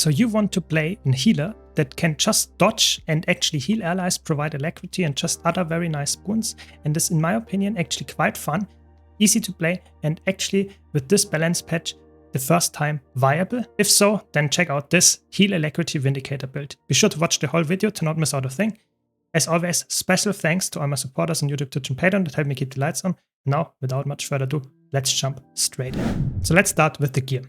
So you want to play a healer that can just dodge and actually heal allies, provide Alacrity and just other very nice boons. And this, in my opinion, actually quite fun, easy to play, and actually with this balance patch, the first time viable. If so, then check out this Heal Alacrity Vindicator build. Be sure to watch the whole video to not miss out a thing. As always, special thanks to all my supporters on YouTube, Twitch and Patreon that help me keep the lights on. Now, without much further ado, let's jump straight in. So let's start with the gear.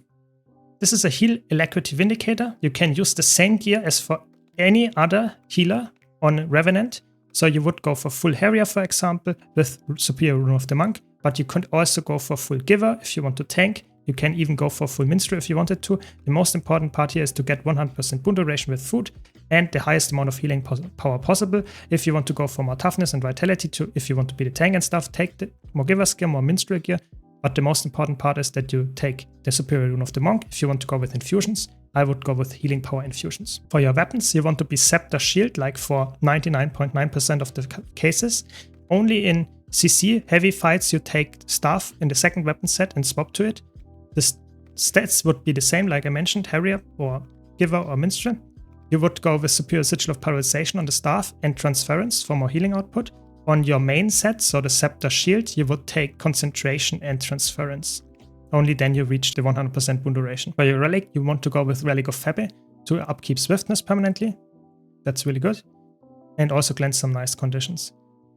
This is a Heal Alacrity Vindicator. You can use the same gear as for any other healer on Revenant. So you would go for full Harrier, for example, with Superior Rune of the Monk. But you could also go for full Giver if you want to tank. You can even go for full Minstrel if you wanted to. The most important part here is to get 100% boon duration with food and the highest amount of healing power possible. If you want to go for more toughness and vitality, if you want to be the tank and stuff, take the more Giver's gear, more Minstrel gear. But the most important part is that you take the Superior Rune of the Monk. If you want to go with infusions, I would go with healing power infusions. For your weapons, you want to be Scepter Shield, like for 99.9% of the cases. Only in CC heavy fights, you take Staff in the second weapon set and swap to it. The stats would be the same, like I mentioned, Harrier or Giver or Minstrel. You would go with Superior Sigil of Polarization on the Staff and Transference for more healing output. On your main set, so the Scepter Shield, you would take Concentration and Transference. Only then you reach the 100% boon duration. For your Relic, you want to go with Relic of Febbe to upkeep Swiftness permanently. That's really good. And also cleanse some nice conditions.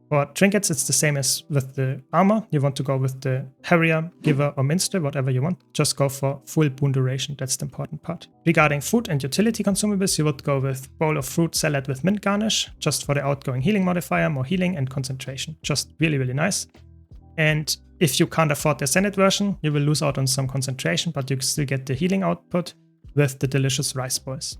For trinkets, it's the same as with the armor. You want to go with the Harrier, Giver or Minstrel, whatever you want. Just go for full boon duration, that's the important part. Regarding food and utility consumables, you would go with Bowl of Fruit Salad with Mint Garnish, just for the outgoing healing modifier, more healing and concentration. Just really, really nice. And if you can't afford the Zenith version, you will lose out on some concentration, but you still get the healing output with the delicious rice balls.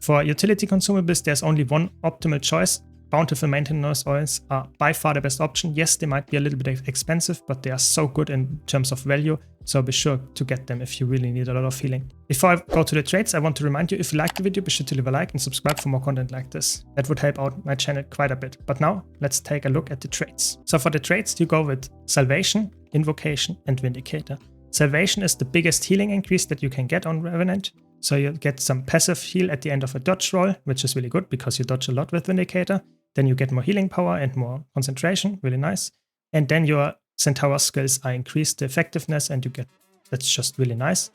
For utility consumables, there's only one optimal choice. Bountiful maintenance oils are by far the best option. Yes, they might be a little bit expensive, but they are so good in terms of value, so be sure to get them if you really need a lot of healing. Before I go to the trades, I want to remind you, if you liked the video, be sure to leave a like and subscribe for more content like this. That would help out my channel quite a bit. But now, let's take a look at the trades. So for the trades, you go with Salvation, Invocation and Vindicator. Salvation is the biggest healing increase that you can get on Revenant. So you get some passive heal at the end of a dodge roll, which is really good because you dodge a lot with Vindicator. Then you get more healing power and more concentration, really nice. And then your Centaur skills are increased the effectiveness and you get, that's just really nice.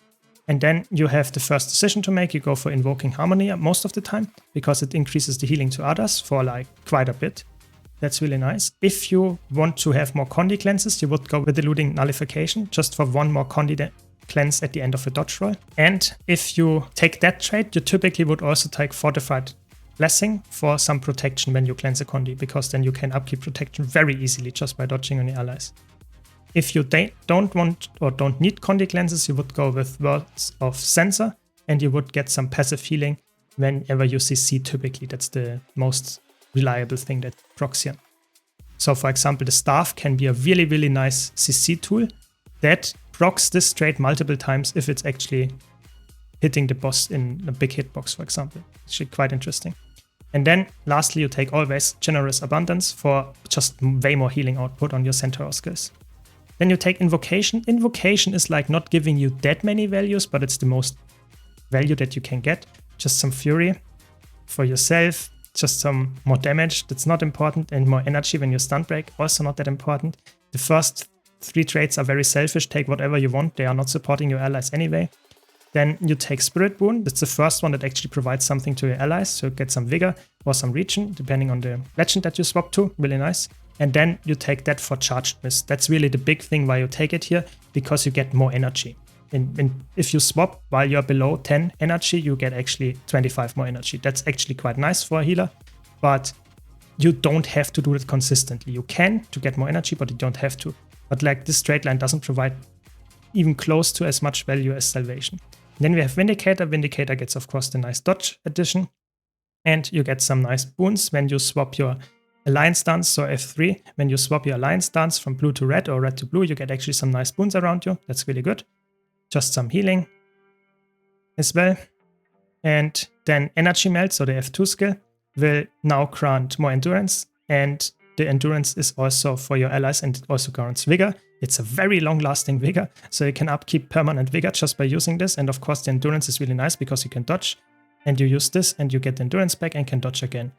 And then you have the first decision to make. You go for Invoking Harmony most of the time because it increases the healing to others for like quite a bit. That's really nice. If you want to have more Condi cleanses, you would go with Eluding Nullification just for one more Condi cleanse at the end of a dodge roll. And if you take that trait, you typically would also take Fortified Blessing for some protection when you cleanse a Condi, because then you can upkeep protection very easily just by dodging on your allies. If you don't want or don't need Condi cleanses, you would go with Words of Sensor and you would get some passive healing whenever you CC typically. That's the most reliable thing that procs here. So for example, the Staff can be a really, really nice CC tool that procs this trait multiple times if it's actually hitting the boss in a big hitbox, for example. It's actually quite interesting. And then lastly, you take always Generous Abundance for just way more healing output on your Centaur skills. Then you take Invocation. Invocation is like not giving you that many values, but it's the most value that you can get. Just some Fury for yourself, just some more damage, that's not important, and more energy when you stun break, also not that important. The first three traits are very selfish, take whatever you want, they are not supporting your allies anyway. Then you take Spirit Boon. That's the first one that actually provides something to your allies. So you get some Vigor or some Regen, depending on the legend that you swap to. Really nice. And then you take that for Charged Mist. That's really the big thing why you take it here, because you get more energy. If you swap while you're below 10 energy, you get actually 25 more energy. That's actually quite nice for a healer, but you don't have to do it consistently. You can to get more energy, but you don't have to. But like this straight line doesn't provide even close to as much value as Salvation. Then we have Vindicator. Vindicator gets, of course, the nice dodge addition. And you get some nice boons when you swap your Alliance stance, so F3. When you swap your Alliance stance from blue to red or red to blue, you get actually some nice boons around you. That's really good. Just some healing as well. And then Energy Melt, so the F2 skill, will now grant more endurance. And the endurance is also for your allies and it also grants Vigor. It's a very long-lasting vigor, so you can upkeep permanent vigor just by using this. And of course, the endurance is really nice because you can dodge, and you use this, and you get the endurance back and can dodge again.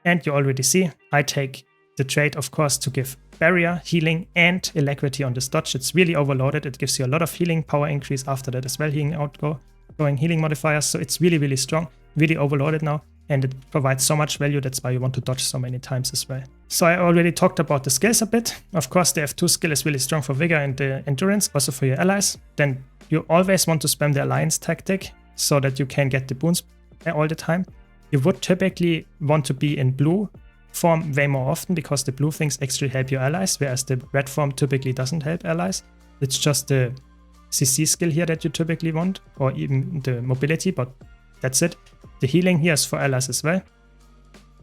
And you already see, I take the trade, of course, to give barrier, healing, and alacrity on this dodge. It's really overloaded. It gives you a lot of healing power increase after that as well, healing outgoing healing modifiers. So it's really, really strong, really overloaded now. And it provides so much value, that's why you want to dodge so many times as well. So I already talked about the skills a bit. Of course, the F2 skill is really strong for vigor and the endurance, also for your allies. Then you always want to spam the alliance tactic so that you can get the boons all the time. You would typically want to be in blue form way more often because the blue things actually help your allies, whereas the red form typically doesn't help allies. It's just the CC skill here that you typically want, or even the mobility, but that's it. The healing here is for allies as well.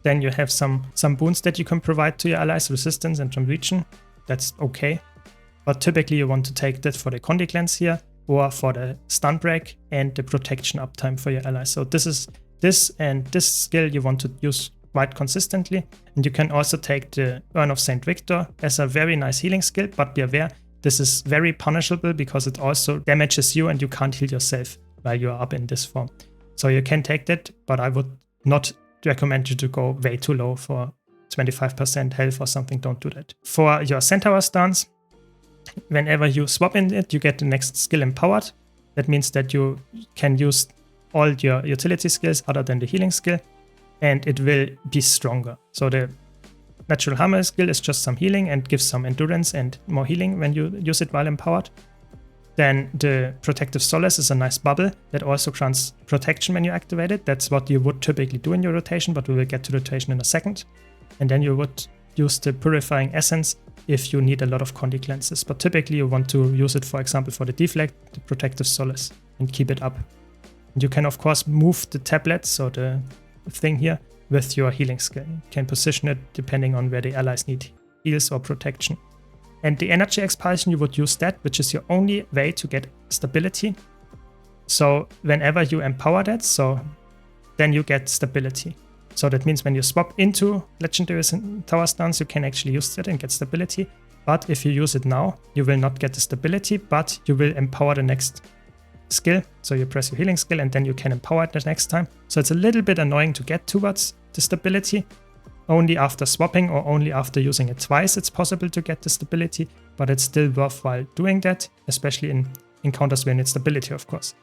Then you have some boons that you can provide to your allies, resistance and transmutation. That's okay. But typically you want to take that for the Condi cleanse here, or for the stun break and the protection uptime for your allies. So this and this skill you want to use quite consistently. And you can also take the Urn of St. Victor as a very nice healing skill, but be aware, this is very punishable because it also damages you and you can't heal yourself while you are up in this form. So you can take that, but I would not recommend you to go way too low for 25% health or something. Don't do that. For your Centaur stance, whenever you swap in it, you get the next skill empowered. That means that you can use all your utility skills other than the healing skill, and it will be stronger. So the natural hammer skill is just some healing and gives some endurance and more healing when you use it while empowered. Then the Protective Solace is a nice bubble that also grants protection when you activate it. That's what you would typically do in your rotation, but we will get to rotation in a second. And then you would use the Purifying Essence if you need a lot of Condi cleanses. But typically you want to use it, for example, for the Deflect, the Protective Solace, and keep it up. And you can, of course, move the tablet, so the thing here, with your healing skill. You can position it depending on where the allies need heals or protection. And the energy expulsion, you would use that, which is your only way to get stability. So whenever you empower that, so then you get stability. So that means when you swap into Legendary Tower Stance, you can actually use that and get stability. But if you use it now, you will not get the stability, but you will empower the next skill. So you press your healing skill and then you can empower it the next time. So it's a little bit annoying to get towards the stability. Only after swapping or only after using it twice it's possible to get the stability, but it's still worthwhile doing that, especially in encounters where you need stability, of course.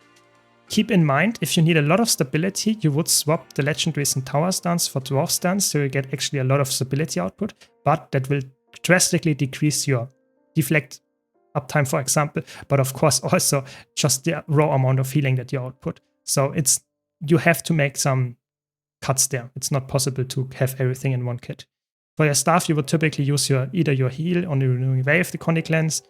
Keep in mind, if you need a lot of stability, you would swap the Legendary Centaur stance for Dwarf stance, so you get actually a lot of stability output, but that will drastically decrease your deflect uptime, for example, but of course also just the raw amount of healing that you output. So you have to make some cuts there. It's not possible to have everything in one kit. For your staff, you would typically use either your heal on the Renewing Wave, the Condi Cleanse,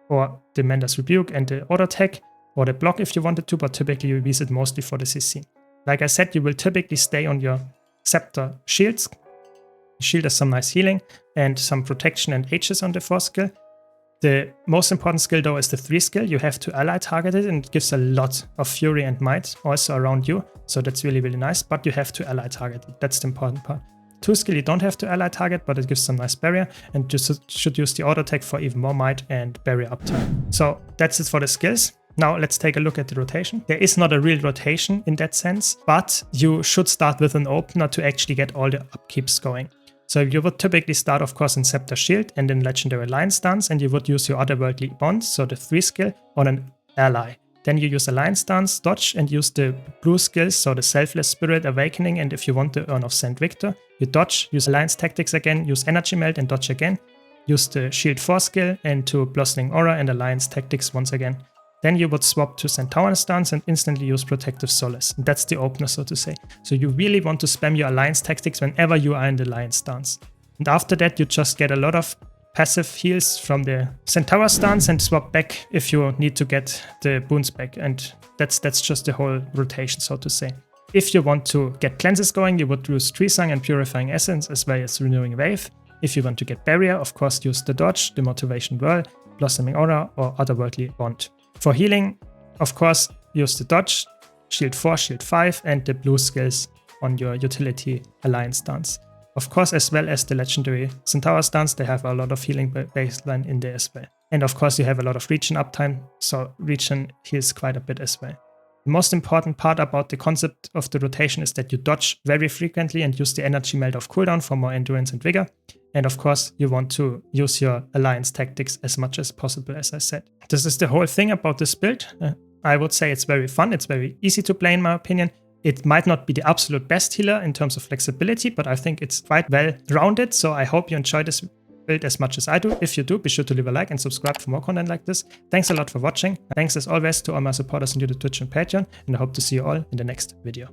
or the Menda's Rebuke and the Auto Attack, or the block if you wanted to, but typically you use it mostly for the CC. Like I said, you will typically stay on your Scepter shields. Shield has some nice healing and some protection and H's on the 4 skill. The most important skill though is the 3 skill. You have to ally target it and it gives a lot of fury and might also around you. So that's really, really nice, but you have to ally target it. That's the important part. 2 skill you don't have to ally target, but it gives some nice barrier, and you should use the auto attack for even more might and barrier uptime. So that's it for the skills. Now let's take a look at the rotation. There is not a real rotation in that sense, but you should start with an opener to actually get all the upkeeps going. So you would typically start, of course, in Scepter Shield and in Legendary Alliance Stance, and you would use your Otherworldly Bond, so the 3 skill, on an ally. Then you use Alliance Stance, dodge, and use the blue skills, so the Selfless Spirit, Awakening, and if you want the Urn of St. Victor, you dodge, use Alliance Tactics again, use Energy Melt and dodge again, use the Shield 4 skill, and to Blossoming Aura and Alliance Tactics once again. Then you would swap to Centaur stance and instantly use Protective Solace. And that's the opener, so to say. So you really want to spam your Alliance Tactics whenever you are in the Alliance stance. And after that, you just get a lot of passive heals from the Centaur stance and swap back if you need to get the boons back. And that's just the whole rotation, so to say. If you want to get cleanses going, you would use Tree Song and Purifying Essence as well as Renewing Wave. If you want to get barrier, of course, use the dodge, the Motivation Whirl, Blossoming Aura, or Otherworldly Bond. For healing, of course, use the dodge, Shield 4, Shield 5, and the blue skills on your utility Alliance stance. Of course, as well as the Legendary Centaur stance, they have a lot of healing baseline in there as well. And of course, you have a lot of regen uptime, so regen heals quite a bit as well. The most important part about the concept of the rotation is that you dodge very frequently and use the energy melt off cooldown for more endurance and vigor. And of course, you want to use your alliance tactics as much as possible, as I said. This is the whole thing about this build. I would say it's very fun. It's very easy to play, in my opinion. It might not be the absolute best healer in terms of flexibility, but I think it's quite well rounded. So I hope you enjoy this build as much as I do. If you do, be sure to leave a like and subscribe for more content like this. Thanks a lot for watching. Thanks as always to all my supporters on YouTube, Twitch and Patreon, and I hope to see you all in the next video.